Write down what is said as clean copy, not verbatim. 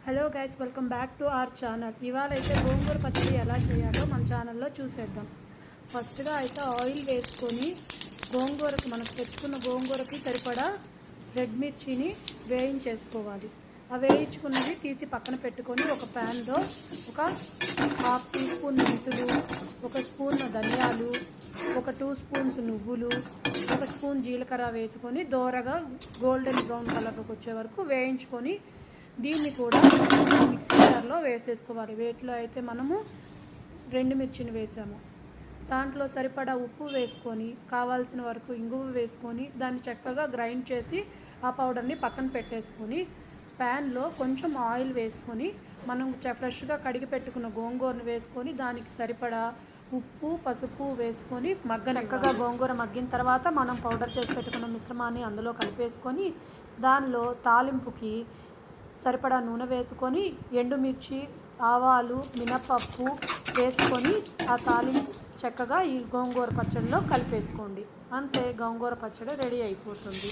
Hello guys, welcome back to our channel. ఇవాళ అయితే గోంగూర పచ్చడి ఎలా చేయాలో మన ఛానల్లో చూసేద్దాం. ఫస్ట్గా అయితే ఆయిల్ వేసుకొని మనకు తెచ్చుకున్న గోంగూరకి సరిపడా రెడ్ మిర్చిని వేయించేసుకోవాలి. ఆ వేయించుకున్నది తీసి పక్కన పెట్టుకొని ఒక ప్యాన్లో ఒక హాఫ్ టీ స్పూన్ మెంతులు, ఒక స్పూన్ ధనియాలు, ఒక 2 స్పూన్స్ నువ్వులు, ఒక స్పూన్ జీలకర్ర వేసుకొని దోరగా గోల్డెన్ బ్రౌన్ కలర్లోకి వచ్చే వరకు వేయించుకొని దీన్ని కూడా మిక్సీ జార్లో వేసేసుకోవాలి. వేటిలో అయితే మనము 2 మిర్చిని వేసాము దాంట్లో సరిపడా ఉప్పు వేసుకొని కావాల్సిన వరకు ఇంగువ వేసుకొని దాన్ని చక్కగా గ్రైండ్ చేసి ఆ పౌడర్ని పక్కన పెట్టేసుకొని ప్యాన్లో కొంచెం ఆయిల్ వేసుకొని మనం ఫ్రెష్గా కడిగి పెట్టుకున్న గోంగూరను వేసుకొని దానికి సరిపడా ఉప్పు పసుపు వేసుకొని చక్కగా గోంగూర మగ్గిన తర్వాత మనం పౌడర్ చేసి పెట్టుకున్న మిశ్రమాన్ని అందులో కలిపేసుకొని దానిలో తాలింపుకి సరిపడా నూనె వేసుకొని ఎండుమిర్చి, ఆవాలు, మినపప్పు వేసుకొని ఆ తాలింపు చక్కగా ఈ గోంగూర పచ్చడిలో కలిపేసుకోండి. అంతే, గోంగూర పచ్చడి రెడీ అయిపోతుంది.